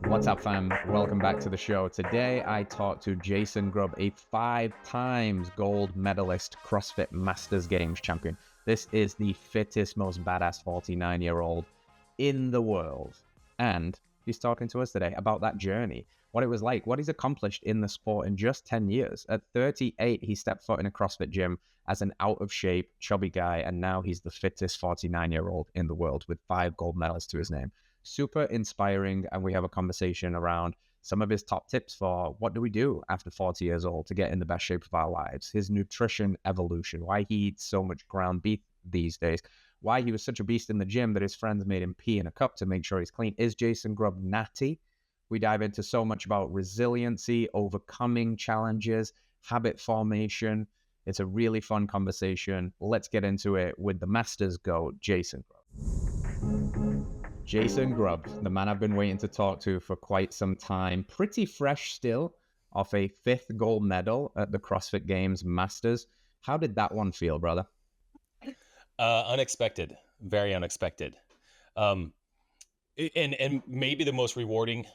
What's up, fam? Welcome back to the show. Today, I talked to Jason Grubb, a 5 times gold medalist CrossFit Masters Games champion. This is the fittest, most badass 49-year-old in the world. And he's talking to us today about that journey, what it was like, what he's accomplished in the sport in just 10 years. At 38, he stepped foot in a CrossFit gym as an out-of-shape, chubby guy, and now he's the fittest 49-year-old in the world with 5 gold medals to his name. Super inspiring, and we have a conversation around some of his top tips for what do we do after 40 years old to get in the best shape of our lives, his nutrition evolution, why he eats so much ground beef these days, why he was such a beast in the gym that his friends made him pee in a cup to make sure he's clean. Is Jason Grubb natty? We dive into so much about resiliency, overcoming challenges, habit formation. It's a really fun conversation. Let's get into it with the Masters GOAT, Jason Grubb. Jason Grubb, the man I've been waiting to talk to for quite some time, pretty fresh still, off a 5th gold medal at the CrossFit Games Masters. How did that one feel, brother? Unexpected, very unexpected. And maybe the most rewarding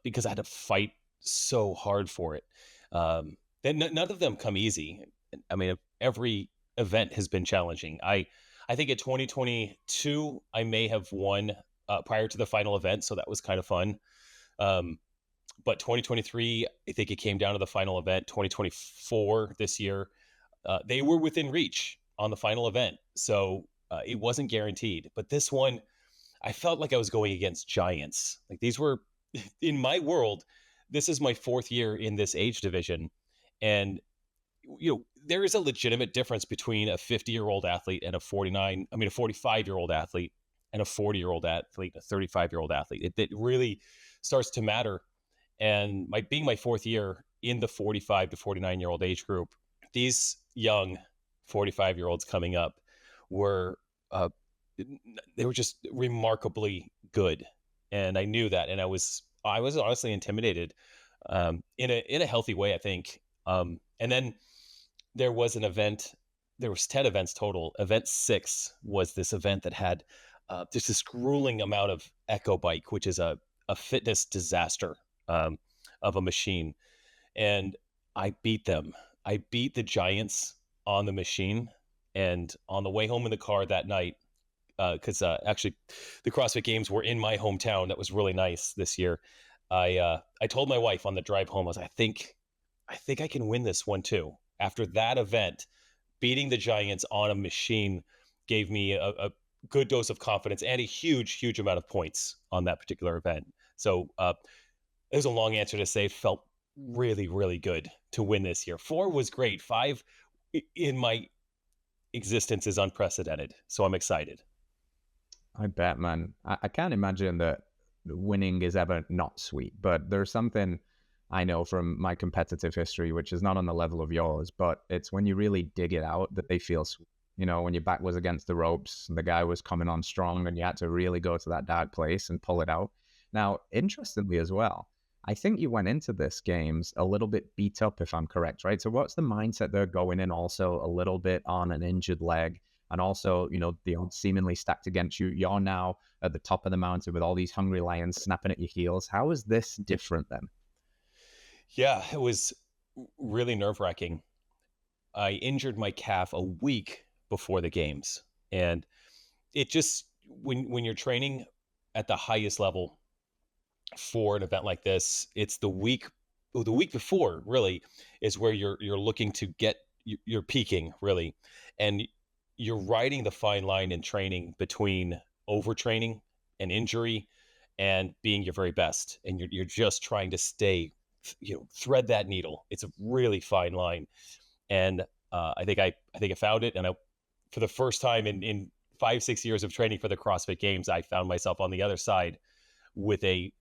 because I had to fight so hard for it. None of them come easy. I mean, every event has been challenging. I think in 2022, I may have won prior to the final event, so that was kind of fun. But 2023, I think it came down to the final event. 2024, this year, they were within reach on the final event, so it wasn't guaranteed. But this one, I felt like I was going against giants. Like, these were, in my world, this is my 4th year in this age division, and there is a legitimate difference between a 50-year-old athlete and a 45-year-old athlete and a 40-year-old athlete, a 35-year-old athlete. It really starts to matter. And being my 4th year in the 45 to 49-year-old age group, these young 45-year-olds coming up were they were just remarkably good, and I knew that, and I was honestly intimidated in a healthy way, I think. And then there was an event. There was 10 events total. Event 6 was this event that had just this grueling amount of echo bike, which is a fitness disaster of a machine. And I beat them. I beat the giants on the machine. And on the way home in the car that night, because actually the CrossFit Games were in my hometown. That was really nice this year. I told my wife on the drive home, I think I can win this one too. After that event, beating the giants on a machine gave me a good dose of confidence and a huge amount of points on that particular event. So it was a long answer to say, felt really good to win this year. 4 was great. 5 in my existence is unprecedented. So I'm excited. I bet, man. I can't imagine that winning is ever not sweet, but there's something I know from my competitive history, which is not on the level of yours, but it's when you really dig it out that they feel sweet. When your back was against the ropes, the guy was coming on strong, and you had to really go to that dark place and pull it out. Now, interestingly as well, I think you went into this games a little bit beat up, if I'm correct, right? So what's the mindset they're going in also a little bit on an injured leg? And also, the odds seemingly stacked against you. You're now at the top of the mountain with all these hungry lions snapping at your heels. How is this different then? Yeah, it was really nerve-wracking. I injured my calf a week before the games. And it just, when you're training at the highest level for an event like this, it's the week before really is where you're looking to get, you're peaking really. And you're riding the fine line in training between overtraining and injury and being your very best. And you're just trying to stay, thread that needle. It's a really fine line. And I think I found it. And for the first time in 5-6 years of training for the CrossFit Games, I found myself on the other side with a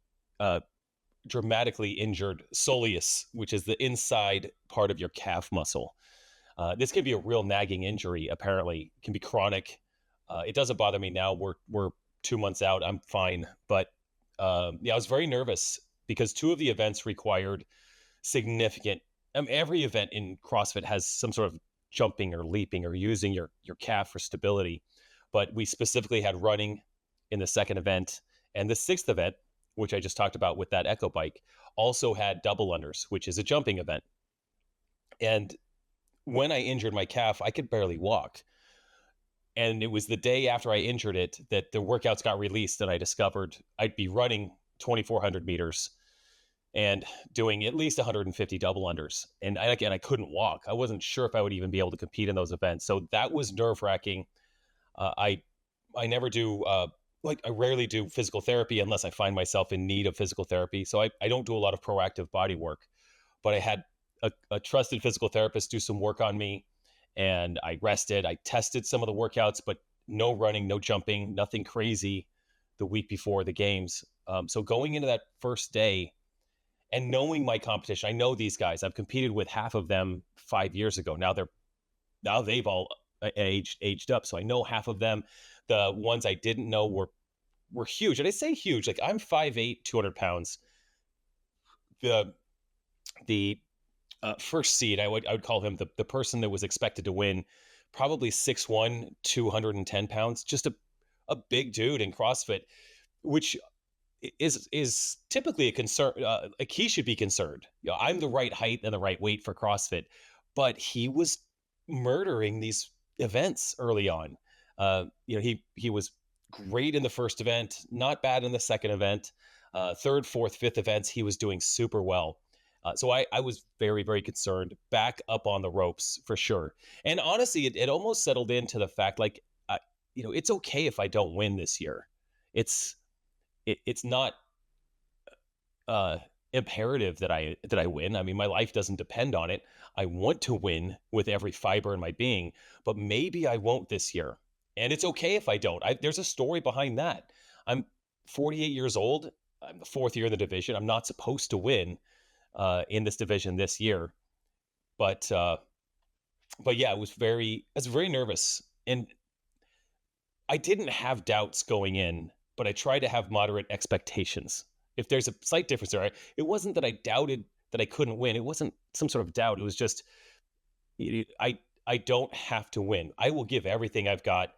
dramatically injured soleus, which is the inside part of your calf muscle. This can be a real nagging injury. Apparently, it can be chronic. It doesn't bother me now. We're 2 months out. I'm fine. But I was very nervous because 2 of the events required significant. Every event in CrossFit has some sort of jumping or leaping or using your calf for stability. But we specifically had running in the second event And the sixth event, which I just talked about with that Echo bike, also had double unders, which is a jumping event. And when I injured my calf, I could barely walk. And it was the day after I injured it that the workouts got released, and I discovered I'd be running 2,400 meters and doing at least 150 double unders. And I couldn't walk. I wasn't sure if I would even be able to compete in those events. So that was nerve wracking. I never do, I rarely do physical therapy unless I find myself in need of physical therapy. So I don't do a lot of proactive body work, but I had a trusted physical therapist do some work on me, and I rested. I tested some of the workouts, but no running, no jumping, nothing crazy the week before the games. So going into that first day and knowing my competition, I know these guys. I've competed with half of them 5 years ago. Now they've all aged up, so I know half of them. The ones I didn't know were huge, and I say huge. Like, I'm 5'8", 200 pounds. The first seed, I would call him the person that was expected to win, probably 6'1", 210 pounds, just a big dude in CrossFit, which is typically a concern. Like, he should be concerned. I'm the right height and the right weight for CrossFit, but he was murdering these events early on. He was great in the first event, not bad in the second event. Third, fourth, fifth events, he was doing super well. So I was very, very concerned, back up on the ropes for sure. And honestly, it almost settled into the fact, like, it's okay if I don't win this year. It's not imperative that I win. I mean, my life doesn't depend on it. I want to win with every fiber in my being, but maybe I won't this year. And it's okay if I don't. There's a story behind that. I'm 48 years old. I'm the fourth year in the division. I'm not supposed to win in this division this year, but yeah, I was very nervous, and I didn't have doubts going in, but I tried to have moderate expectations. If there's a slight difference there, it wasn't that I doubted that I couldn't win. It wasn't some sort of doubt. It was just, I don't have to win. I will give everything I've got,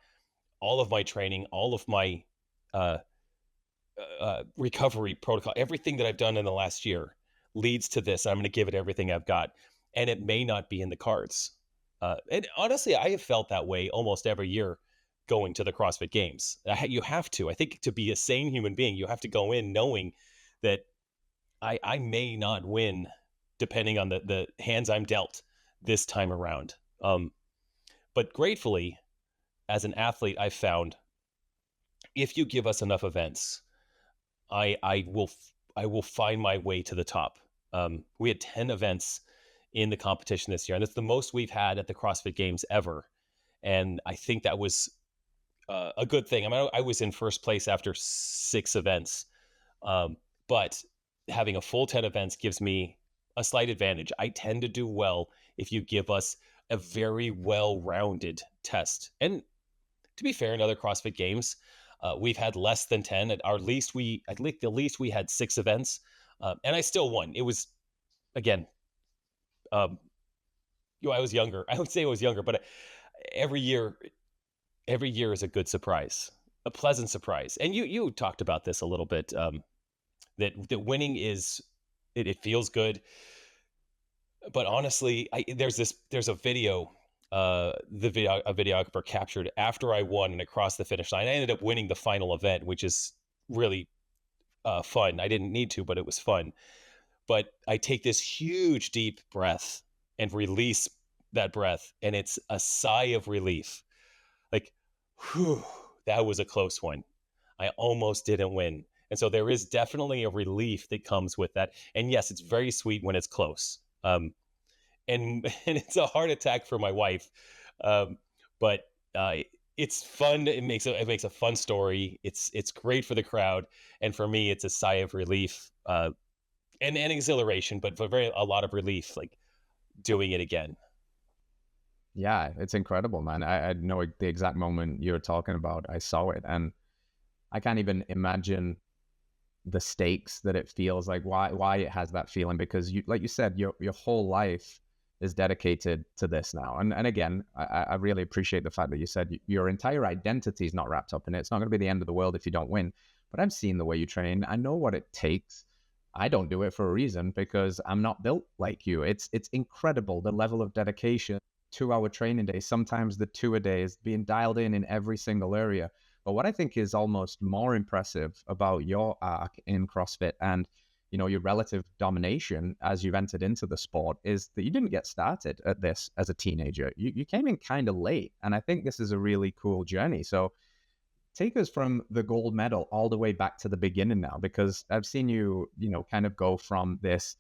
all of my training, all of my recovery protocol, everything that I've done in the last year leads to this. I'm going to give it everything I've got, and it may not be in the cards. And honestly, I have felt that way almost every year going to the CrossFit Games. You have to. I think, to be a sane human being, you have to go in knowing that I may not win, depending on the hands I'm dealt this time around. But gratefully, as an athlete, I've found, if you give us enough events, I will find my way to the top. We had 10 events in the competition this year, and it's the most we've had at the CrossFit Games ever. And I think that was a good thing. I mean, I was in first place after 6 events, but having a full 10 events gives me a slight advantage. I tend to do well if you give us a very well-rounded test. And to be fair, in other CrossFit Games, we've had less than 10. At the least we had 6 events, and I still won. It was, again, I was younger. I would say I was younger, but every year is a good surprise, a pleasant surprise. And you talked about this a little bit, that winning it feels good. But honestly, there's a video, a videographer captured after I won and across the finish line. I ended up winning the final event, which is really fun. I didn't need to, but it was fun. But I take this huge deep breath and release that breath, and it's a sigh of relief. Like, whew, that was a close one. I almost didn't win. And so there is definitely a relief that comes with that. And yes, it's very sweet when it's close. And it's a heart attack for my wife. But it's fun. It makes a fun story. It's great for the crowd. And for me, it's a sigh of relief, and exhilaration, but a lot of relief, like doing it again. Yeah, it's incredible, man. I know the exact moment you're talking about. I saw it, and I can't even imagine the stakes that it feels like, why it has that feeling, because like you said, your whole life is dedicated to this now. And again, I really appreciate the fact that you said your entire identity is not wrapped up in it. It's not going to be the end of the world if you don't win, but I've seen the way you train. I know what it takes. I don't do it for a reason because I'm not built like you. It's incredible the level of dedication, 2 hour training days, sometimes the 2 a days, being dialed in every single area. But what I think is almost more impressive about your arc in CrossFit and your relative domination as you've entered into the sport is that you didn't get started at this as a teenager. You came in kind of late. And I think this is a really cool journey. So take us from the gold medal all the way back to the beginning now, because I've seen you, kind of go from this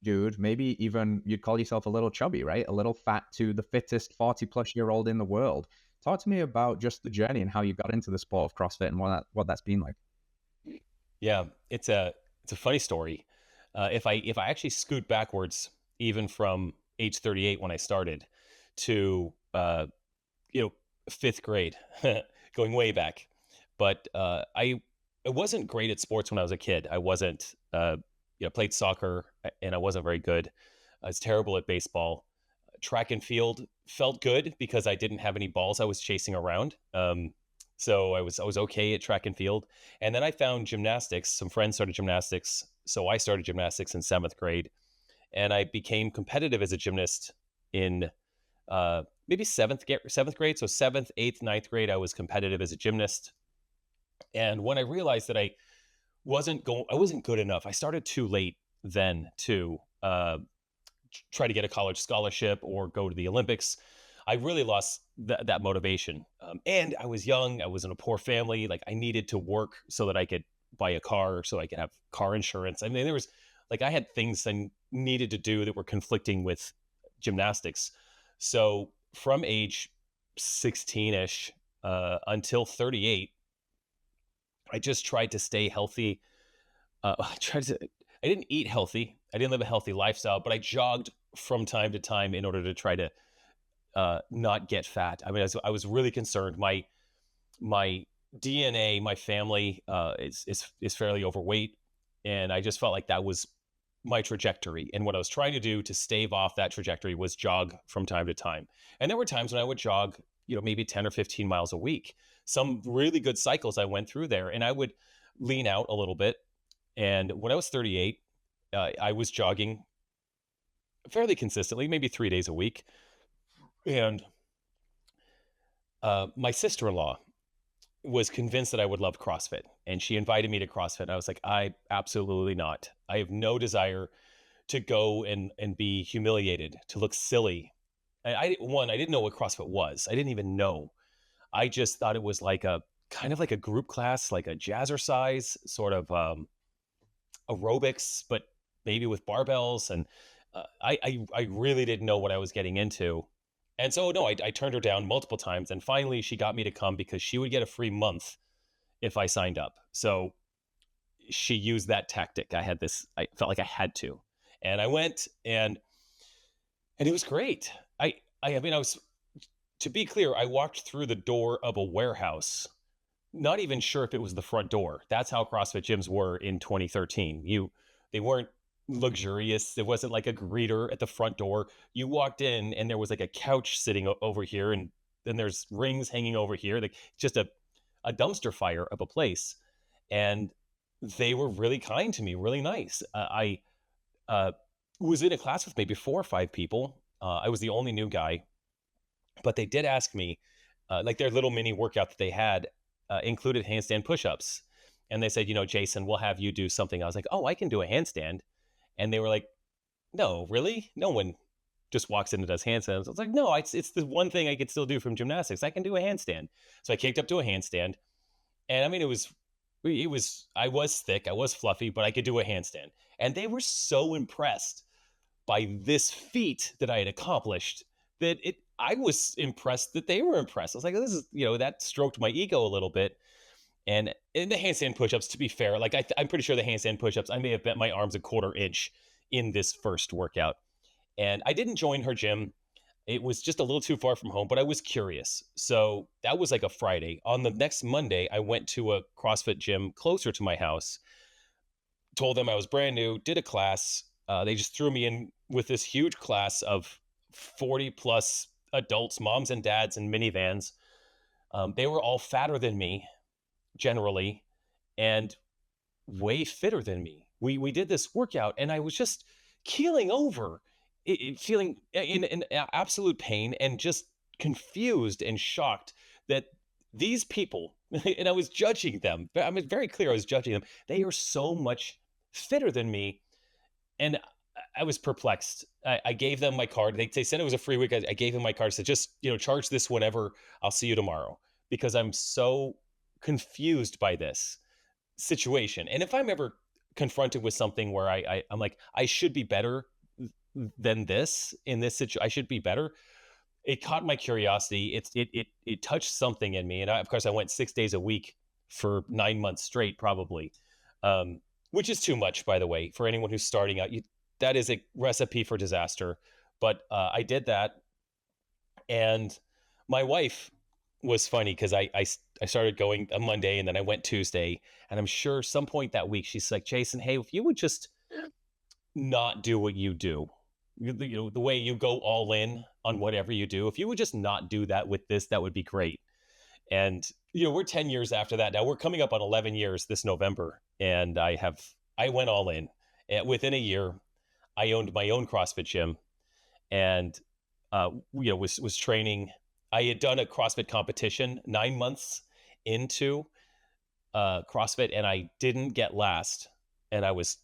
dude, maybe even you'd call yourself a little chubby, right? A little fat to the fittest 40-plus-year-old in the world. Talk to me about just the journey and how you got into the sport of CrossFit and what that's been like. Yeah, it's a funny story. If I actually scoot backwards, even from age 38 when I started to you know fifth grade, going way back, but I wasn't great at sports when I was a kid. I wasn't played soccer and I wasn't very good. I was terrible at baseball. Track and field felt good because I didn't have any balls I was chasing around. So I was okay at track and field. And then I found gymnastics. Some friends started gymnastics, so I started gymnastics in seventh grade, and I became competitive as a gymnast in maybe seventh grade. So seventh, eighth, ninth grade, I was competitive as a gymnast. And when I realized that I wasn't good enough, I started too late then to try to get a college scholarship or go to the Olympics. I really lost that motivation. And I was young. I was in a poor family. Like I needed to work so that I could buy a car, so I could have car insurance. I mean, there was I had things I needed to do that were conflicting with gymnastics. So from age 16-ish until 38, I just tried to stay healthy. I didn't eat healthy. I didn't live a healthy lifestyle, but I jogged from time to time in order to try to not get fat. I mean, I was really concerned. My DNA, my family is fairly overweight, and I just felt like that was my trajectory. And what I was trying to do to stave off that trajectory was jog from time to time. And there were times when I would jog, maybe 10 or 15 miles a week. Some really good cycles I went through there, and I would lean out a little bit. And when I was 38, I was jogging fairly consistently, maybe 3 days a week. And my sister-in-law was convinced that I would love CrossFit, and she invited me to CrossFit. And I was like, I absolutely not. I have no desire to go and be humiliated, to look silly. I didn't know what CrossFit was. I didn't even know. I just thought it was like a kind of like a group class, like a jazzercise sort of aerobics, but maybe with barbells. And I really didn't know what I was getting into. And so, no, I turned her down multiple times. And finally, she got me to come because she would get a free month if I signed up. So she used that tactic. I felt like I had to. And I went, and it was great. I mean, to be clear, I walked through the door of a warehouse, not even sure if it was the front door. That's how CrossFit gyms were in 2013. They weren't luxurious. It wasn't like a greeter at the front door. You walked in and there was like a couch sitting over here, and then there's rings hanging over here. Like just a dumpster fire of a place. And they were really kind to me, really nice. I was in a class with maybe 4 or 5 people. I was the only new guy, but they did ask me, like their little mini workout that they had included handstand push-ups. And they said, Jason, we'll have you do something. I was like, oh, I can do a handstand. And they were like, no, really? No one just walks in and does handstands. I was like, no, it's the one thing I could still do from gymnastics. I can do a handstand. So I kicked up to a handstand. And I mean, I was thick, I was fluffy, but I could do a handstand. And they were so impressed by this feat that I had accomplished that I was impressed that they were impressed. I was like, this is, that stroked my ego a little bit. And in the handstand push-ups, to be fair, like I'm pretty sure the handstand push-ups, I may have bent my arms a quarter inch in this first workout. And I didn't join her gym. It was just a little too far from home, but I was curious. So that was like a Friday. On the next Monday, I went to a CrossFit gym closer to my house, told them I was brand new, did a class. They just threw me in with this huge class of 40 plus adults, moms and dads in minivans. They were all fatter than me generally. and way fitter than me. We did this workout and I was just keeling over, feeling in absolute pain and just confused and shocked that these people, and I was judging them. I was very clear I was judging them. They are so much fitter than me. And I was perplexed. I gave them my card. They said it was a free week. I gave them my card. Said, just, charge this whenever. I'll see you tomorrow, because I'm so confused by this situation. And if I'm ever confronted with something where I'm like, I should be better than this in this situation, I should be better. It caught my curiosity. It touched something in me. And of course I went 6 days a week for 9 months straight, probably. Which is too much, by the way, for anyone who's starting out. That is a recipe for disaster. But I did that. And my wife was funny, because I started going on Monday and then I went Tuesday. And I'm sure some point that week, she's like, Jason, hey, if you would just not do what you do, the way you go all in on whatever you do, if you would just not do that with this, that would be great. And, we're 10 years after that. Now we're coming up on 11 years this November. And I went all in. And within a year, I owned my own CrossFit gym and, was training. I had done a CrossFit competition 9 months into CrossFit, and I didn't get last. And I was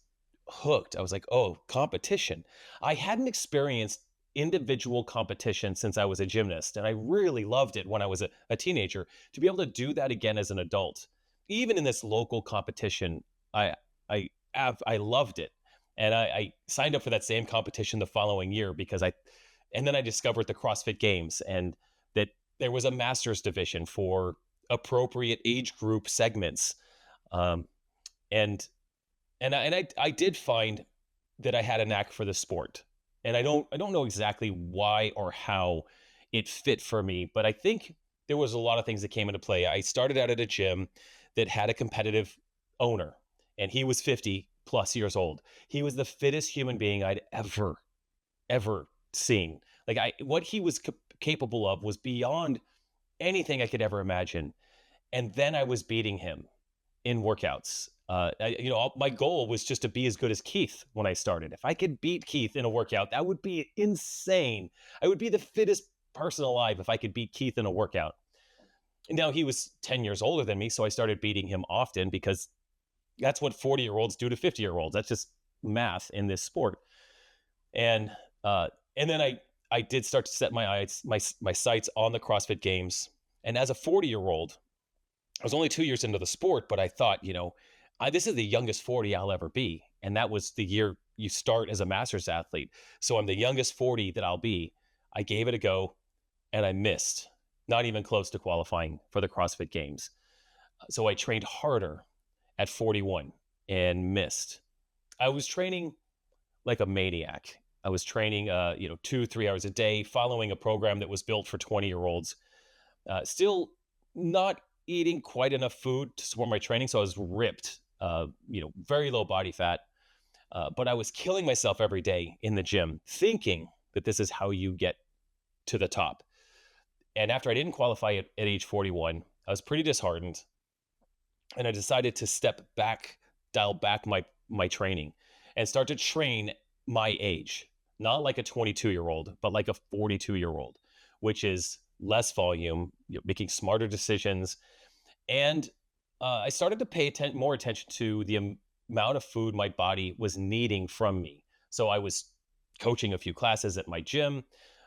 hooked. I was like, oh, competition. I hadn't experienced individual competition since I was a gymnast, and I really loved it when I was a teenager. To be able to do that again as an adult, even in this local competition, I loved it. And I signed up for that same competition the following year, and then I discovered the CrossFit Games, and that there was a master's division for appropriate age group segments. And I did find that I had a knack for the sport. And I don't know exactly why or how it fit for me, but I think there was a lot of things that came into play. I started out at a gym that had a competitive owner, and he was 50 plus years old. He was the fittest human being I'd ever seen. Like, what he was capable of was beyond anything I could ever imagine. And then I was beating him in workouts. My goal was just to be as good as Keith when I started. If I could beat Keith in a workout, that would be insane. I would be the fittest person alive if I could beat Keith in a workout. And now he was 10 years older than me, so I started beating him often, because that's what 40-year-olds do to 50-year-olds. That's just math in this sport. And then I did start to set my sights on the CrossFit Games. And as a 40-year-old, I was only 2 years into the sport, but I thought, this is the youngest 40 I'll ever be. And that was the year you start as a master's athlete. So I'm the youngest 40 that I'll be. I gave it a go, and I missed, not even close to qualifying for the CrossFit Games. So I trained harder at 41 and missed. I was training like a maniac. I was training, 2-3 hours a day, following a program that was built for 20-year-olds. Still not eating quite enough food to support my training. So I was ripped, very low body fat. But I was killing myself every day in the gym, thinking that this is how you get to the top. And after I didn't qualify at age 41, I was pretty disheartened. And I decided to dial back my training and start to train my age, not like a 22-year-old, but like a 42-year-old, which is less volume, making smarter decisions. And I started to pay more attention to the amount of food my body was needing from me. So I was coaching a few classes at my gym,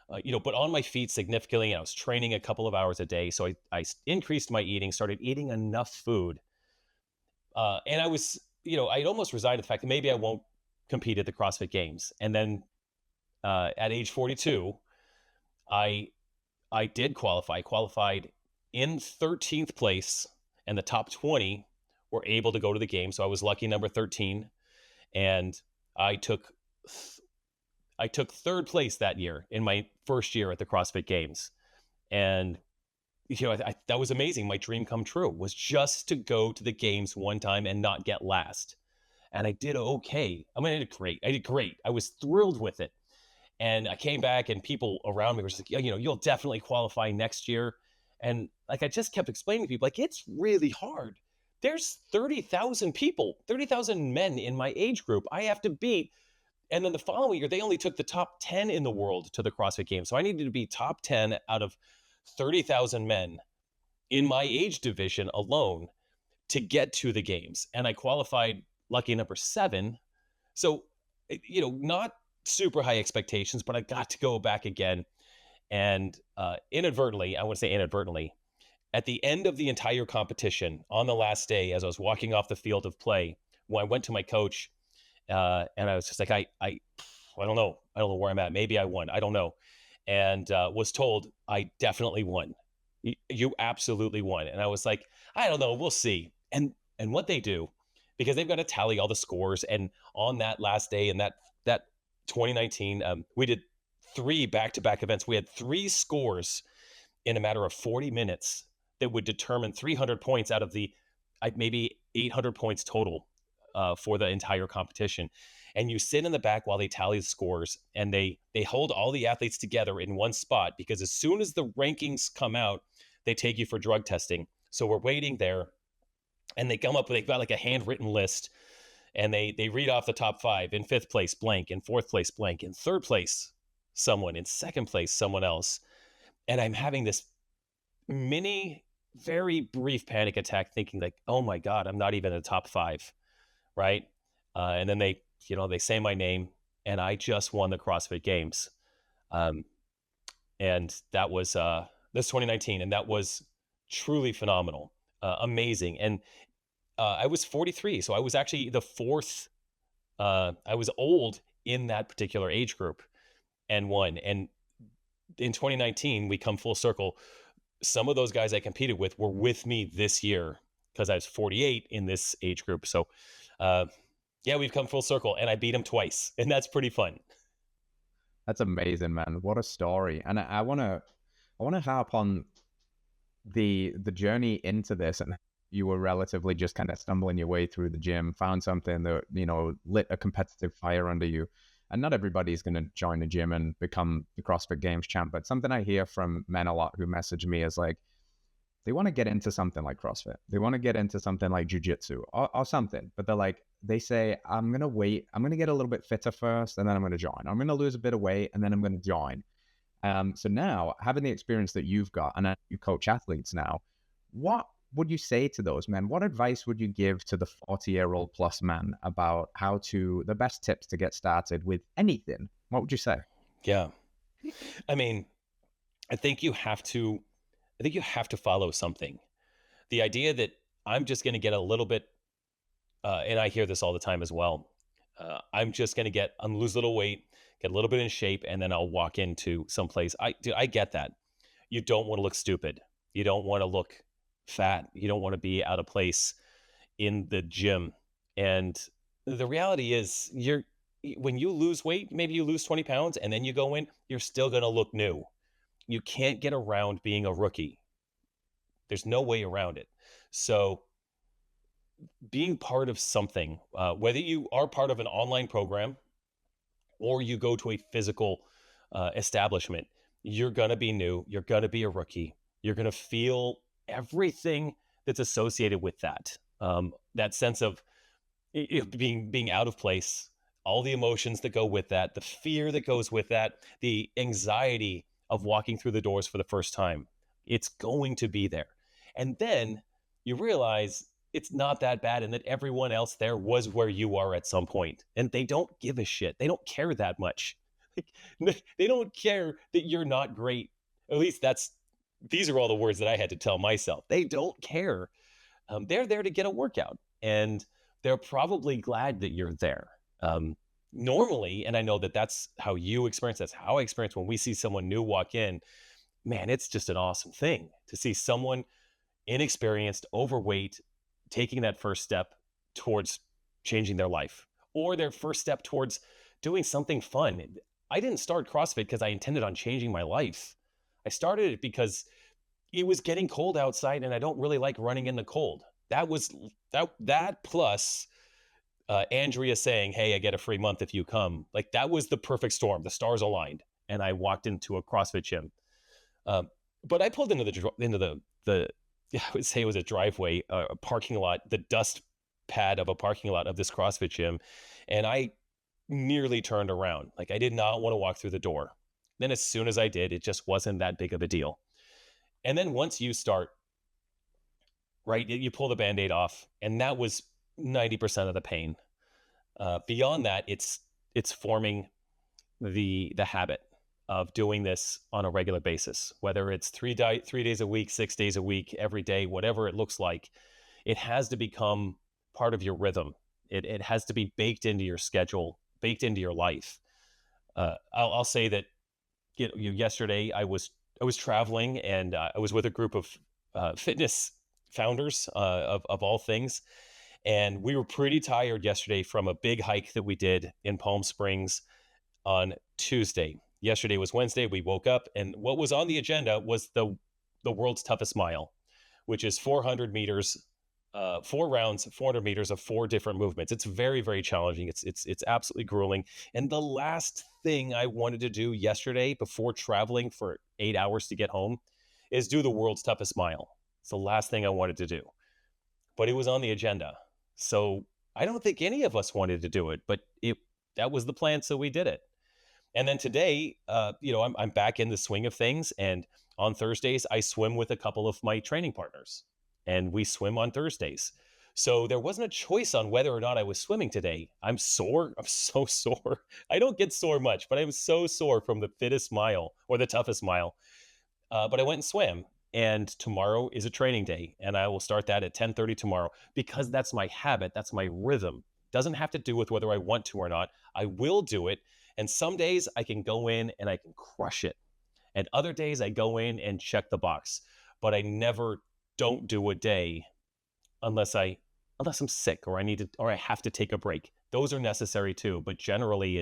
but on my feet significantly, and I was training a couple of hours a day. So I increased my eating, started eating enough food. And I was, I'd almost resigned to the fact that maybe I won't compete at the CrossFit Games. And then at age 42, I did qualified in 13th place, and the top 20 were able to go to the game. So I was lucky number 13, and I took third place that year in my first year at the CrossFit Games. And that was amazing. My dream come true was just to go to the games one time and not get last. And I did okay. I mean, I did great. I was thrilled with it. And I came back, and people around me were just like, you'll definitely qualify next year. And like, I just kept explaining to people, like, it's really hard. there's 30,000 people, 30,000 men in my age group I have to beat. And then the following year, they only took the top 10 in the world to the CrossFit Games. So I needed to be top 10 out of 30,000 men in my age division alone to get to the games. And I qualified lucky number 7. So, not super high expectations, but I got to go back again. And inadvertently, I want to say inadvertently, at the end of the entire competition, on the last day, as I was walking off the field of play, when I went to my coach, and I was just like, I don't know. I don't know where I'm at. Maybe I won. I don't know. And was told I definitely won. You absolutely won. And I was like, I don't know. We'll see. And what they do, because they've got to tally all the scores. And on that last day, and that 2019, we did 3 back-to-back events. We had 3 scores in a matter of 40 minutes that would determine 300 points out of the maybe 800 points total for the entire competition. And you sit in the back while they tally the scores, and they hold all the athletes together in one spot, because as soon as the rankings come out, they take you for drug testing. So we're waiting there, and they've got like a handwritten list, and they read off the top 5. In 5th place, blank. In 4th place, blank. In 3rd place, someone. In 2nd place, someone else. And I'm having this mini, very brief panic attack, thinking like, oh my God, I'm not even in the top 5, right? And then they say my name, and I just won the CrossFit Games. And that was this 2019, and that was truly phenomenal, amazing. And I was 43, so I was actually the 4th. I was old in that particular age group, and won. And in 2019, we come full circle. Some of those guys I competed with were with me this year, because I was 48 in this age group. So, yeah, we've come full circle, and I beat him twice, and that's pretty fun. That's amazing, man. What a story. And I want to harp on the journey into this, and you were relatively just kind of stumbling your way through the gym, found something that, lit a competitive fire under you. And not everybody's going to join a gym and become the CrossFit Games champ, but something I hear from men a lot who message me is like, they want to get into something like CrossFit. They want to get into something like jiu-jitsu or something, but they say, I'm going to wait. I'm going to get a little bit fitter first, and then I'm going to join. I'm going to lose a bit of weight, and then I'm going to join. So now, having the experience that you've got, and you coach athletes now, what would you say to those men? What advice would you give to the 40-year-old plus man about the best tips to get started with anything? What would you say? Yeah. I mean, I think you have to follow something. The idea that I'm just going to get a little bit, and I hear this all the time as well. I'm just going to lose a little weight, get a little bit in shape, and then I'll walk into someplace. I get that. You don't want to look stupid. You don't want to look fat. You don't want to be out of place in the gym. And the reality is, when you lose weight, maybe you lose 20 pounds and then you go in, you're still going to look new. You can't get around being a rookie. There's no way around it. So being part of something, whether you are part of an online program or you go to a physical establishment, you're going to be new. You're going to be a rookie. You're going to feel everything that's associated with that. That sense of being out of place, all the emotions that go with that, the fear that goes with that, the anxiety of walking through the doors for the first time. It's going to be there. And then you realize it's not that bad, and that everyone else there was where you are at some point. And they don't give a shit. They don't care that much. They don't care that you're not great. At least these are all the words that I had to tell myself. They don't care. They're there to get a workout, and they're probably glad that you're there. Normally, and I know that that's how you experience, that's how I experience when we see someone new walk in, man, it's just an awesome thing to see someone inexperienced, overweight, taking that first step towards changing their life, or their first step towards doing something fun. I didn't start CrossFit because I intended on changing my life. I started it because it was getting cold outside, and I don't really like running in the cold. That plus Andrea saying, "Hey, I get a free month if you come." Like, that was the perfect storm. The stars aligned, and I walked into a CrossFit gym. But I pulled into the yeah, I would say it was a driveway, a parking lot, the dust pad of a parking lot of this CrossFit gym. And I nearly turned around. Like I did not want to walk through the door. Then as soon as I did, it just wasn't that big of a deal. And then once you start, right, you pull the Band-Aid off, and that was 90% of the pain. Beyond that, it's forming the habit of doing this on a regular basis, whether it's 3 days a week, 6 days a week, every day, whatever it looks like. It has to become part of your rhythm. It has to be baked into your schedule, baked into your life. I'll say that, yesterday I was traveling, and I was with a group of fitness founders, of all things, and we were pretty tired yesterday from a big hike that we did in Palm Springs on Tuesday. Yesterday was Wednesday. We woke up, and what was on the agenda was the world's toughest mile, which is 400 meters, 4 rounds, 400 meters of 4 different movements. It's very, very challenging. It's absolutely grueling. And the last thing I wanted to do yesterday before traveling for 8 hours to get home is do the world's toughest mile. It's the last thing I wanted to do, but it was on the agenda. So I don't think any of us wanted to do it, but that was the plan, so we did it. And then today, I'm back in the swing of things. And on Thursdays, I swim with a couple of my training partners, and we swim on Thursdays. So there wasn't a choice on whether or not I was swimming today. I'm sore. I'm so sore. I don't get sore much, but I'm so sore from the fittest mile or the toughest mile. But I went and swam. And tomorrow is a training day, and I will start that at 10:30 tomorrow, because that's my habit. That's my rhythm. Doesn't have to do with whether I want to or not. I will do it. And some days I can go in and I can crush it. And other days I go in and check the box. But I never don't do a day unless I'm sick, or I have to take a break. Those are necessary too. But generally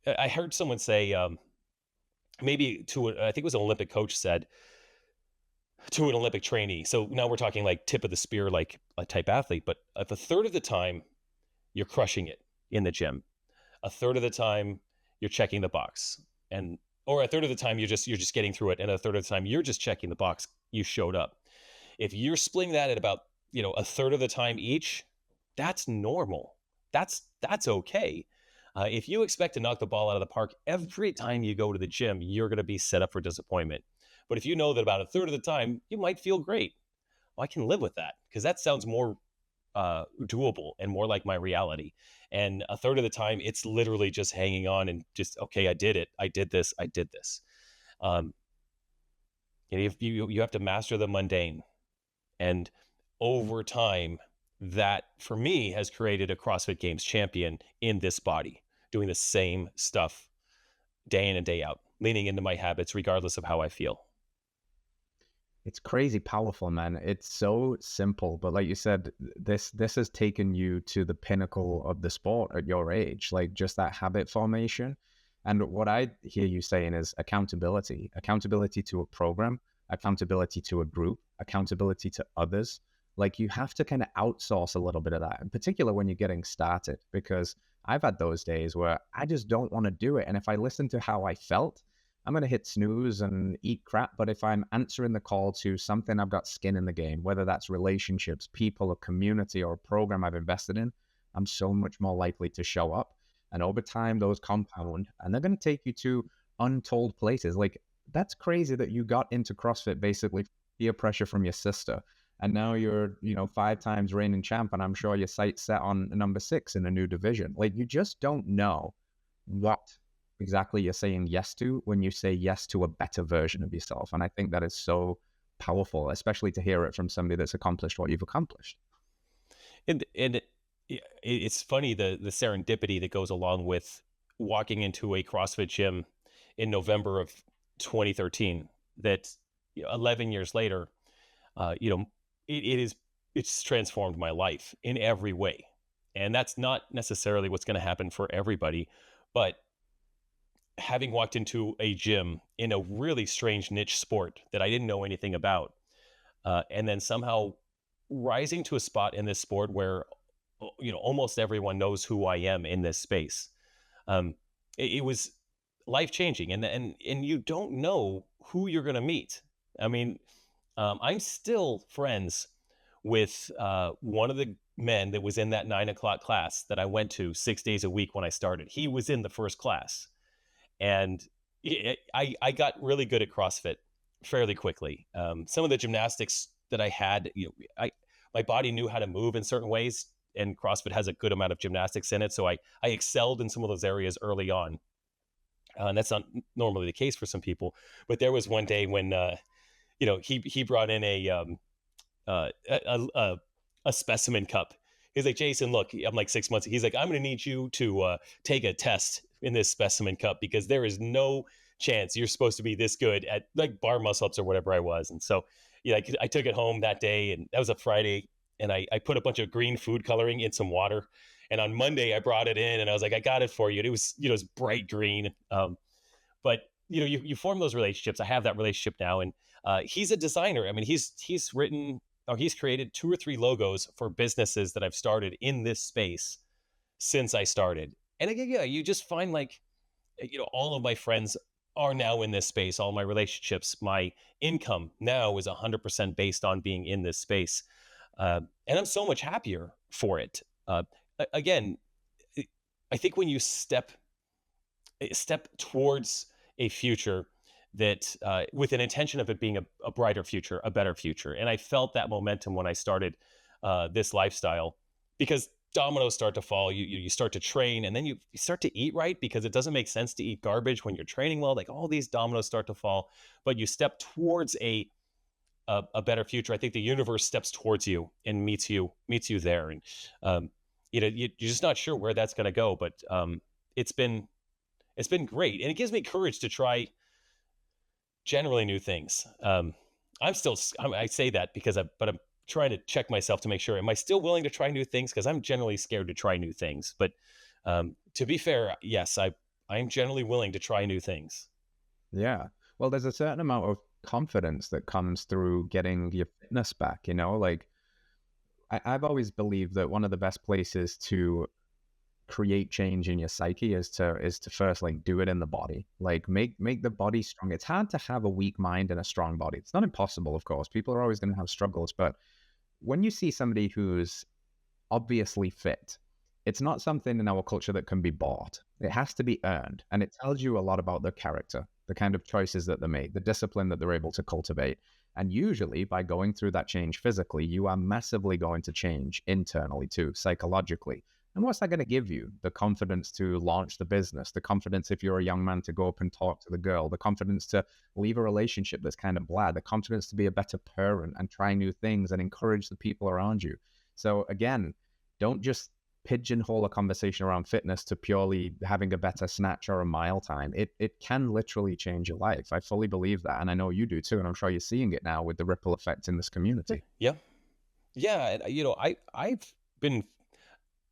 I heard someone say, maybe I think it was an Olympic coach said to an Olympic trainee. So now we're talking like tip of the spear, like a type athlete, but if a third of the time you're crushing it in the gym, a third of the time you're checking the box, and or a third of the time you're just getting through it, and a third of the time you're just checking the box, you showed up. If you're splitting that at about, a third of the time each, that's normal. That's okay. If you expect to knock the ball out of the park every time you go to the gym, you're going to be set up for disappointment. But if you know that about a third of the time you might feel great, well, I can live with that, because that sounds more doable and more like my reality. And a third of the time, it's literally just hanging on and just, okay, I did it. I did this. I did this. Um, and if you have to master the mundane, and over time, that for me has created a CrossFit Games champion in this body, doing the same stuff day in and day out, leaning into my habits regardless of how I feel. It's crazy powerful, man. It's so simple, but like you said, this has taken you to the pinnacle of the sport at your age, like just that habit formation. And what I hear you saying is accountability to a program, accountability to a group, accountability to others. Like you have to kind of outsource a little bit of that, in particular when you're getting started, because I've had those days where I just don't want to do it. And if I listen to how I felt, I'm going to hit snooze and eat crap. But if I'm answering the call to something I've got skin in the game, whether that's relationships, people, a community, or a program I've invested in, I'm so much more likely to show up. And over time, those compound, and they're going to take you to untold places. Like, that's crazy that you got into CrossFit basically peer pressure from your sister. And now you're, 5 times reigning champ, and I'm sure your sights set on number 6 in a new division. Like, you just don't know what exactly you're saying yes to when you say yes to a better version of yourself. And I think that is so powerful, especially to hear it from somebody that's accomplished what you've accomplished. And it's funny, the serendipity that goes along with walking into a CrossFit gym in November of 2013, that 11 years later, it's transformed my life in every way. And that's not necessarily what's going to happen for everybody, but having walked into a gym in a really strange niche sport that I didn't know anything about, and then somehow rising to a spot in this sport where almost everyone knows who I am in this space. It was life changing, and you don't know who you're going to meet. I mean, I'm still friends with one of the men that was in that 9 o'clock class that I went to 6 days a week when I started. He was in the first class, and I got really good at CrossFit fairly quickly. Some of the gymnastics that I had, my body knew how to move in certain ways, and CrossFit has a good amount of gymnastics in it. So I excelled in some of those areas early on. And that's not normally the case for some people. But there was one day when, he brought in uh, a, a, a specimen cup. He's like, Jason, look, I'm like 6 months. He's like, I'm going to need you to take a test in this specimen cup because there is no chance you're supposed to be this good at like bar muscle ups or whatever I was. And so, I took it home that day, and that was a Friday. And I put a bunch of green food coloring in some water. And on Monday, I brought it in and I was like, I got it for you. And it was, it's bright green. But you form those relationships. I have that relationship now. And he's a designer. I mean, he's written, or he's created 2 or 3 logos for businesses that I've started in this space since I started. And again, you just find like, all of my friends are now in this space. All my relationships, my income now is 100% based on being in this space. And I'm so much happier for it. Again, I think when you step towards a future that with an intention of it being a brighter future, a better future. And I felt that momentum when I started this lifestyle, because dominoes start to fall. You start to train, and then you start to eat right, because it doesn't make sense to eat garbage when you're training well. Like, all these dominoes start to fall, but you step towards a better future. I think the universe steps towards you and meets you there. And you're just not sure where that's going to go, but it's been great, and it gives me courage to try generally new things. I say that because I'm trying to check myself to make sure, am I still willing to try new things? Because I'm generally scared to try new things. But to be fair, yes, I'm generally willing to try new things. Yeah. Well, there's a certain amount of confidence that comes through getting your fitness back, like I've always believed that one of the best places to create change in your psyche is to first like do it in the body, like make the body strong. It's hard to have a weak mind and a strong body. It's not impossible, of course. People are always going to have struggles, but when you see somebody who's obviously fit, it's not something in our culture that can be bought. It has to be earned, and it tells you a lot about their character, the kind of choices that they make, the discipline that they're able to cultivate. And usually by going through that change physically, you are massively going to change internally too, psychologically. And what's that going to give you? The confidence to launch the business, the confidence, if you're a young man, to go up and talk to the girl, the confidence to leave a relationship that's kind of blah, the confidence to be a better parent and try new things and encourage the people around you. So again, don't just pigeonhole a conversation around fitness to purely having a better snatch or a mile time. It can literally change your life. I fully believe that. And I know you do too. And I'm sure you're seeing it now with the ripple effect in this community. Yeah. Yeah. I've been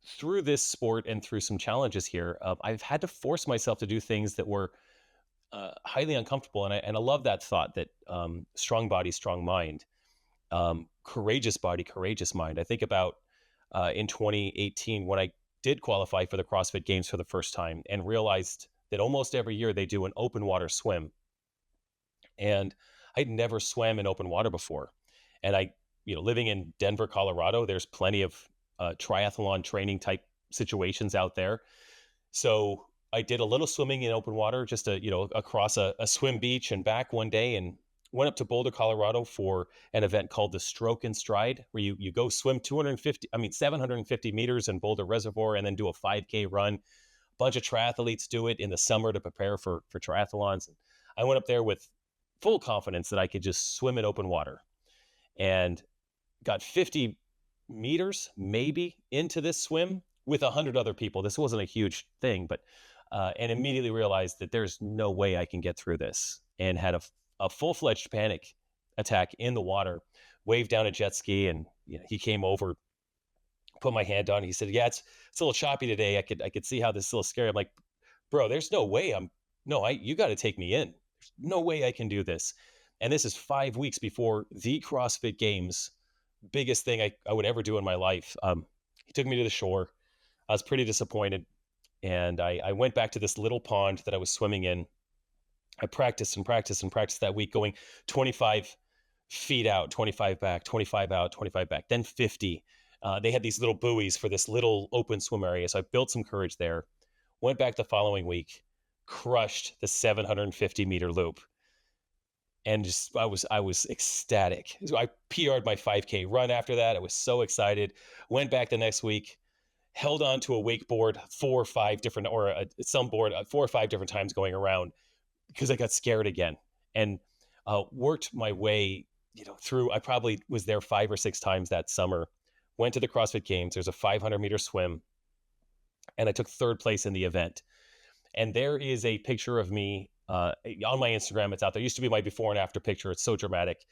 through this sport and through some challenges here. I've had to force myself to do things that were highly uncomfortable. And I love that thought that strong body, strong mind, courageous body, courageous mind. I think about in 2018 when I did qualify for the CrossFit Games for the first time and realized that almost every year they do an open water swim. And I'd never swam in open water before. And living in Denver, Colorado, there's plenty of triathlon training type situations out there. So I did a little swimming in open water, just across a swim beach and back one day, and went up to Boulder, Colorado for an event called the Stroke and Stride, where you go swim 750 meters in Boulder Reservoir and then do a 5K run. A bunch of triathletes do it in the summer to prepare for triathlons. And I went up there with full confidence that I could just swim in open water, and got 50 meters maybe into this swim with 100 other people. This wasn't a huge thing, but and immediately realized that there's no way I can get through this, and had a full-fledged panic attack in the water. Waved down a jet ski, and he came over, put my hand on. He said, "Yeah, it's a little choppy today. I could see how this is a little scary." I'm like, "Bro, there's no way you got to take me in. There's no way I can do this." And this is 5 weeks before the CrossFit Games, biggest thing I would ever do in my life. He took me to the shore. I was pretty disappointed. And I went back to this little pond that I was swimming in. I practiced and practiced and practiced that week, going 25 feet out, 25 back, 25 out, 25 back, then 50. They had these little buoys for this little open swim area. So I built some courage there, went back the following week, crushed the 750-meter loop. And just I was ecstatic. So I PR'd my 5K run after that. I was so excited. Went back the next week, held on to a wakeboard 4 or 5 different times going around because I got scared again, and worked my way, through. I probably was there 5 or 6 times that summer. Went to the CrossFit Games. There's a 500-meter swim, and I took third place in the event. And there is a picture of me on my Instagram. It's out there. It used to be my before and after picture. It's so dramatic.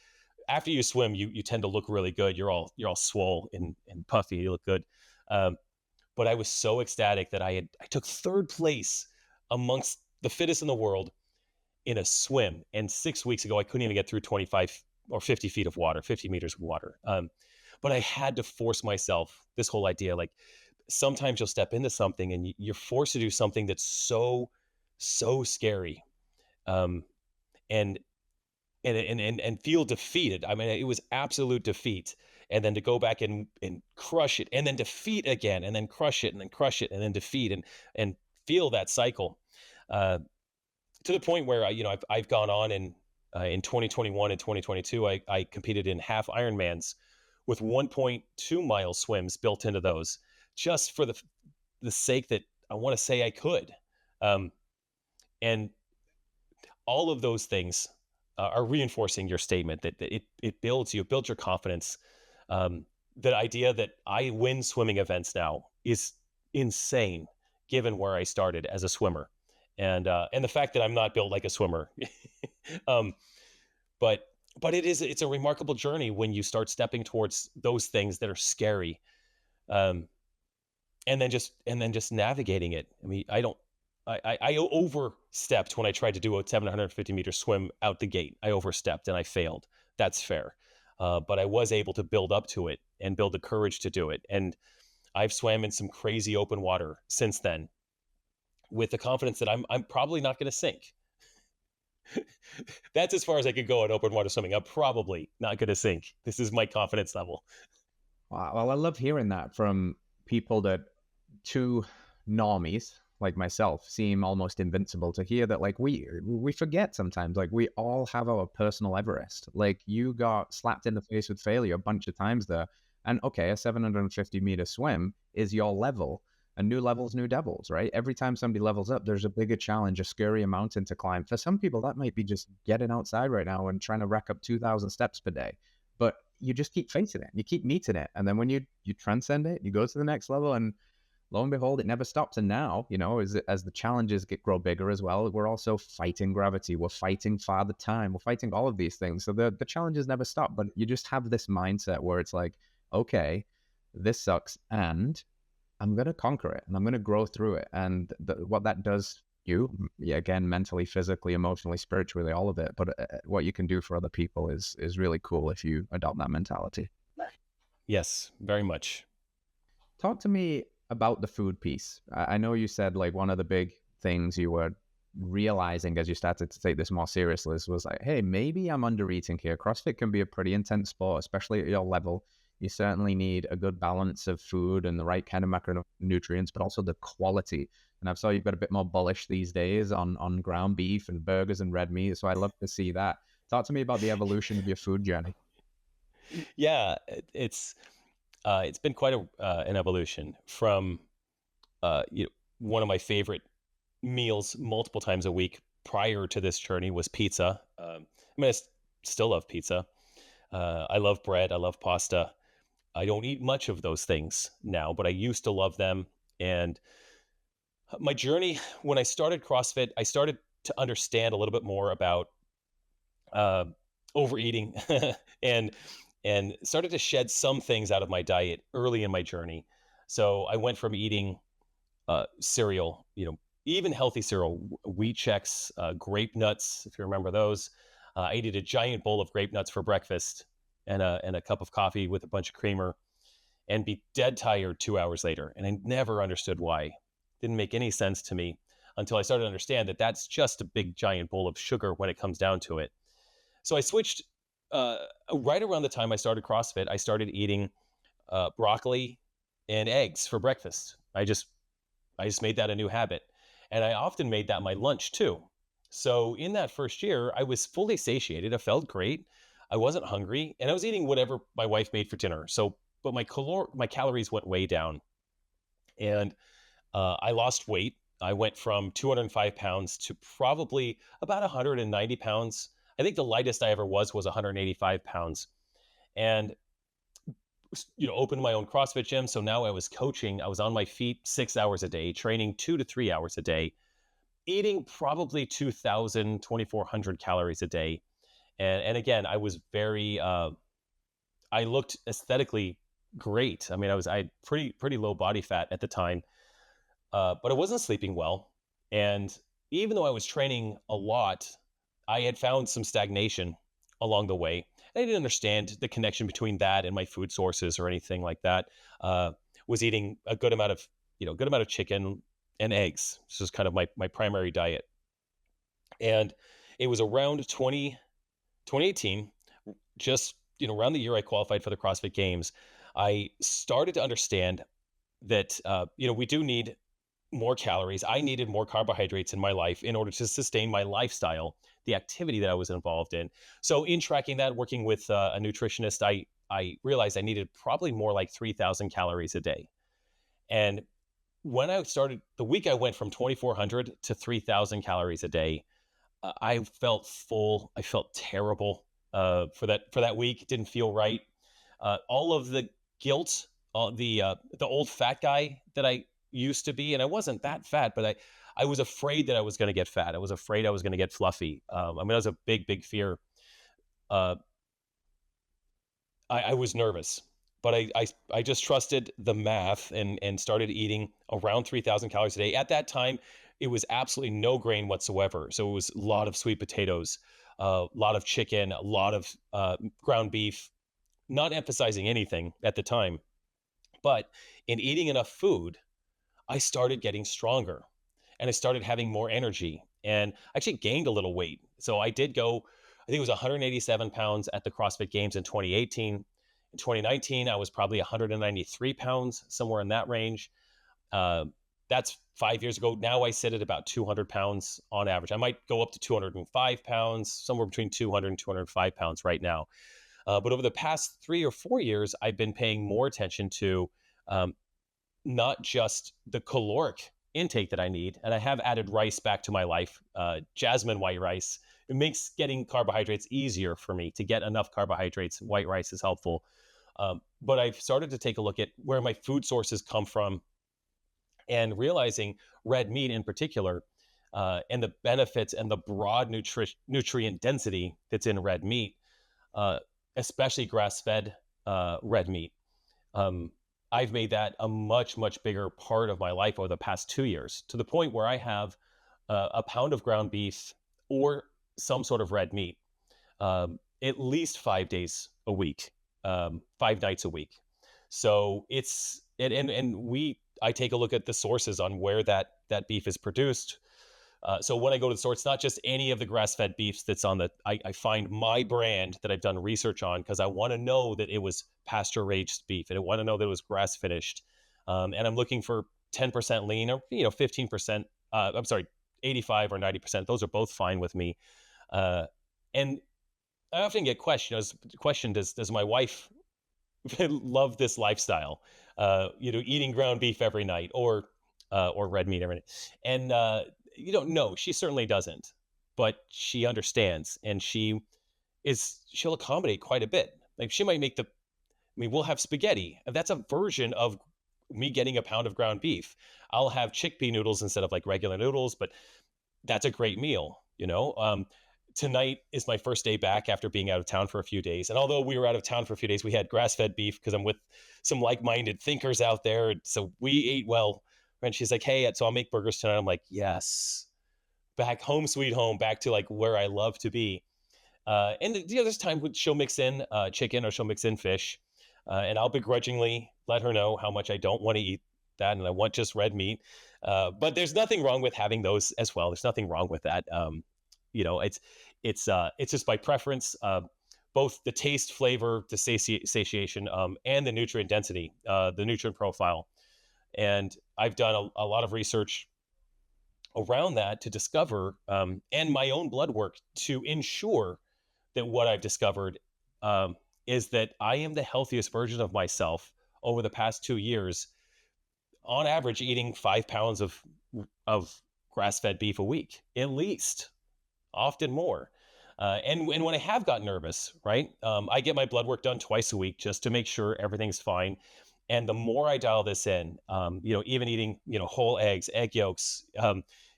After you swim, you tend to look really good. You're all swole and puffy. You look good. But I was so ecstatic that I took third place amongst the fittest in the world in a swim. And 6 weeks ago, I couldn't even get through 25 or 50 feet of water, 50 meters of water. But I had to force myself, this whole idea, like sometimes you'll step into something and you're forced to do something that's so scary. And feel defeated. I mean, it was absolute defeat. And then to go back and crush it, and then defeat again, and then crush it, and then crush it, and then defeat, and feel that cycle, to the point where I've gone on in 2021 and 2022, I competed in half Ironmans with 1.2 mile swims built into those, just for the sake that I want to say I could, and all of those things are reinforcing your statement that it builds your confidence. The idea that I win swimming events now is insane, given where I started as a swimmer, and the fact that I'm not built like a swimmer. But it's a remarkable journey when you start stepping towards those things that are scary, and then just navigating it. I mean, I overstepped when I tried to do a 750-meter swim out the gate. I overstepped and I failed. That's fair. But I was able to build up to it and build the courage to do it. And I've swam in some crazy open water since then, with the confidence that I'm probably not going to sink. That's as far as I could go at open water swimming. I'm probably not going to sink. This is my confidence level. Wow. Well, I love hearing that from people that, to normies like myself, seem almost invincible. To hear that, like, we forget sometimes, like, we all have our personal Everest. Like, you got slapped in the face with failure a bunch of times there, and okay, a 750-meter swim is your level, and new levels, new devils, right? Every time somebody levels up, there's a bigger challenge, a scarier mountain to climb. For some people, that might be just getting outside right now and trying to rack up 2,000 steps per day. But you just keep facing it, you keep meeting it, and then when you transcend it, you go to the next level, and lo and behold, it never stops. And now, as the challenges grow bigger as well, we're also fighting gravity. We're fighting Father Time. We're fighting all of these things. So the challenges never stop. But you just have this mindset where it's like, okay, this sucks, and I'm going to conquer it, and I'm going to grow through it. And what that does again, mentally, physically, emotionally, spiritually, all of it. But what you can do for other people is really cool if you adopt that mentality. Yes, very much. Talk to me about the food piece. I know you said, like, one of the big things you were realizing as you started to take this more seriously was like, hey, maybe I'm under eating here. CrossFit can be a pretty intense sport, especially at your level. You certainly need a good balance of food and the right kind of macronutrients, but also the quality. And I've saw you've got a bit more bullish these days on ground beef and burgers and red meat. So I love to see that. Talk to me about the evolution of your food journey. Yeah, it's been quite an evolution from one of my favorite meals multiple times a week prior to this journey was pizza. I mean, I still love pizza. I love bread. I love pasta. I don't eat much of those things now, but I used to love them. And my journey, when I started CrossFit, I started to understand a little bit more about overeating and started to shed some things out of my diet early in my journey. So I went from eating cereal, even healthy cereal, wheat checks, grape nuts, if you remember those. I ate a giant bowl of grape nuts for breakfast and a cup of coffee with a bunch of creamer, and be dead tired 2 hours later. And I never understood why. Didn't make any sense to me until I started to understand that that's just a big giant bowl of sugar when it comes down to it. So I switched uh, right around the time I started CrossFit, I started eating broccoli and eggs for breakfast. I just made that a new habit, and I often made that my lunch too. So in that first year, I was fully satiated. I felt great. I wasn't hungry, and I was eating whatever my wife made for dinner. So, but my calories went way down, and I lost weight. I went from 205 pounds to probably about 190 pounds. I think the lightest I ever was 185 pounds, and opened my own CrossFit gym. So now I was coaching. I was on my feet 6 hours a day, training 2 to 3 hours a day, eating probably 2,000, 2,400 calories a day. And again, I was very, I looked aesthetically great. I mean, I had pretty low body fat at the time, but I wasn't sleeping well. And even though I was training a lot, I had found some stagnation along the way. I didn't understand the connection between that and my food sources or anything like that. Uh, was eating a good amount of chicken and eggs. This is kind of my primary diet. And it was around 2018, just, around the year I qualified for the CrossFit Games, I started to understand that, we do need more calories. I needed more carbohydrates in my life in order to sustain my lifestyle, the activity that I was involved in. So, in tracking that, working with a nutritionist, I realized I needed probably more like 3,000 calories a day. And when I started, the week I went from 2,400 to 3,000 calories a day, I felt full. I felt terrible for that week. Didn't feel right. All of the guilt, the old fat guy that I used to be, and I wasn't that fat, but I was afraid that I was going to get fat. I was afraid I was going to get fluffy. I mean, that was a big fear. Uh, I was nervous, but I just trusted the math and started eating around 3,000 calories a day. At that time, it was absolutely no grain whatsoever. So it was a lot of sweet potatoes, a lot of chicken, a lot of ground beef, not emphasizing anything at the time. But in eating enough food, I started getting stronger and I started having more energy and I actually gained a little weight. So I did go, I think it was 187 pounds at the CrossFit Games in 2018. In 2019, I was probably 193 pounds, somewhere in that range. Uh, that's 5 years ago. Now I sit at about 200 pounds on average. I might go up to 205 pounds, somewhere between 200 and 205 pounds right now. But over the past 3 or 4 years, I've been paying more attention to um, not just the caloric intake that I need, and I have added rice back to my life, jasmine white rice. It makes getting carbohydrates easier for me to get enough carbohydrates. White rice is helpful. But I've started to take a look at where my food sources come from and realizing red meat in particular, and the benefits and the broad nutrient density that's in red meat, uh, especially grass-fed red meat. Um, I've made that a much bigger part of my life over the past 2 years, to the point where I have a pound of ground beef or some sort of red meat at least 5 days a week, 5 nights a week. So and we I take a look at the sources on where that beef is produced. So when I go to the store, it's not just any of the grass-fed beefs that's on I find my brand that I've done research on because I want to know that it was pasture-raised beef and I want to know that it was grass-finished. And I'm looking for 10% lean or 15%. I'm sorry, 85 or 90%. Those are both fine with me. And I often get questioned, does my wife love this lifestyle? Eating ground beef every night or red meat every night. And no, she certainly doesn't, but she understands and she'll accommodate quite a bit. Like she might make we'll have spaghetti. That's a version of me getting a pound of ground beef. I'll have chickpea noodles instead of like regular noodles, but that's a great meal. Tonight is my first day back after being out of town for a few days. And although we were out of town for a few days, we had grass-fed beef because I'm with some like-minded thinkers out there. So we ate well. And she's like, hey, so I'll make burgers tonight. I'm like, yes, back home, sweet home, back to like where I love to be. And there's time when she'll mix in chicken or she'll mix in fish. And I'll begrudgingly let her know how much I don't want to eat that and I want just red meat. But there's nothing wrong with having those as well. There's nothing wrong with that. It's just by preference. both the taste, flavor, the satiation, and the nutrient density, the nutrient profile. And I've done a lot of research around that to discover, and my own blood work to ensure that what I've discovered is that I am the healthiest version of myself over the past 2 years, on average, eating 5 pounds of grass-fed beef a week, at least, often more. And when I have gotten nervous, right, I get my blood work done twice a week just to make sure everything's fine. And the more I dial this in, even eating, whole eggs, egg yolks,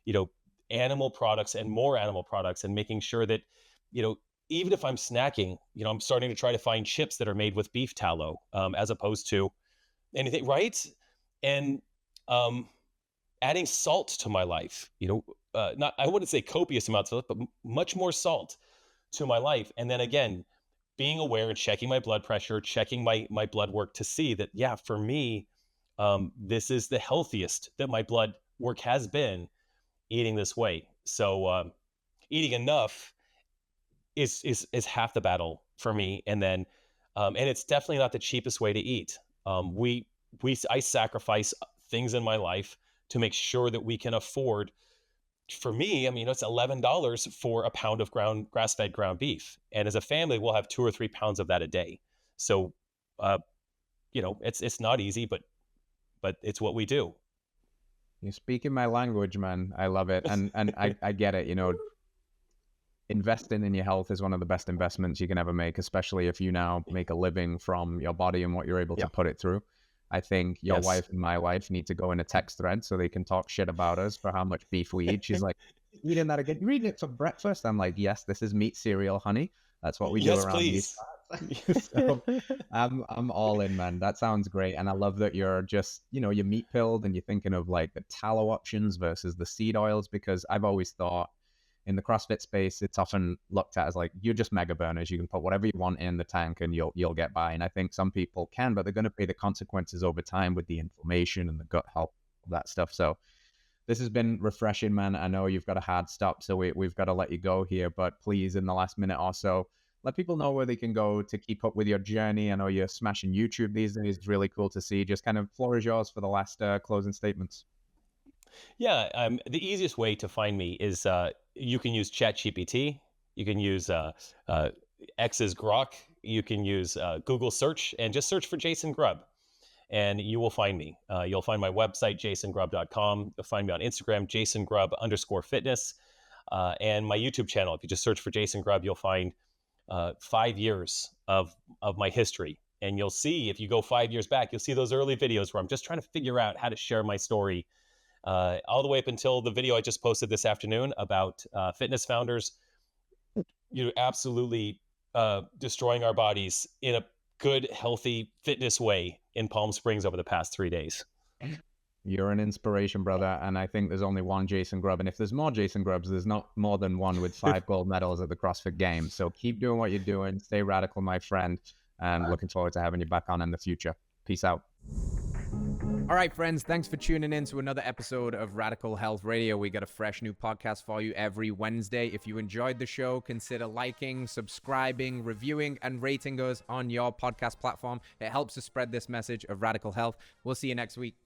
you know, animal products and more animal products, and making sure that, you know, even if I'm snacking, I'm starting to try to find chips that are made with beef tallow, as opposed to anything, right? And um, adding salt to my life, not, I wouldn't say copious amounts of it, but much more salt to my life. And then again, being aware and checking my blood pressure, checking my blood work to see that, yeah, for me, this is the healthiest that my blood work has been eating this way. So eating enough is half the battle for me. And then, and it's definitely not the cheapest way to eat. I sacrifice things in my life to make sure that we can afford. For me, I mean, it's $11 for a pound of grass-fed ground beef, and as a family, we'll have 2 or 3 pounds of that a day. So, uh, it's not easy, but it's what we do. You're speaking my language, man. I love it, and I get it. Investing in your health is one of the best investments you can ever make, especially if you now make a living from your body and what you're able to put it through. I think your wife and my wife need to go in a text thread so they can talk shit about us for how much beef we eat. She's like, eating that again? You're eating it for breakfast? I'm like, yes, this is meat cereal, honey. That's what we do around please. these. So I'm all in, man. That sounds great. And I love that you're just, you're meat pilled and you're thinking of like the tallow options versus the seed oils, because I've always thought in the CrossFit space, it's often looked at as like, you're just mega burners. You can put whatever you want in the tank and you'll get by. And I think some people can, but they're going to pay the consequences over time with the inflammation and the gut health, that stuff. So this has been refreshing, man. I know you've got a hard stop, so we've got to let you go here, but please, in the last minute or so, let people know where they can go to keep up with your journey. I know you're smashing YouTube these days. It's really cool to see. Just kind of floor is yours for the last closing statements. Yeah, the easiest way to find me is you can use ChatGPT, you can use X's Grok, you can use Google search, and just search for Jason Grubb, and you will find me. You'll find my website, jasongrubb.com. You'll find me on Instagram, jasongrubb_fitness, and my YouTube channel. If you just search for Jason Grubb, you'll find 5 years of my history. And you'll see, if you go 5 years back, you'll see those early videos where I'm just trying to figure out how to share my story, all the way up until the video I just posted this afternoon about fitness founders, absolutely destroying our bodies in a good, healthy fitness way in Palm Springs over the past 3 days. You're an inspiration, brother. And I think there's only one Jason Grubb. And if there's more Jason Grubbs, there's not more than one with 5 gold medals at the CrossFit Games. So keep doing what you're doing. Stay radical, my friend. And looking forward to having you back on in the future. Peace out. All right, friends, thanks for tuning in to another episode of Radical Health Radio. We got a fresh new podcast for you every Wednesday. If you enjoyed the show, consider liking, subscribing, reviewing, and rating us on your podcast platform. It helps to spread this message of radical health. We'll see you next week.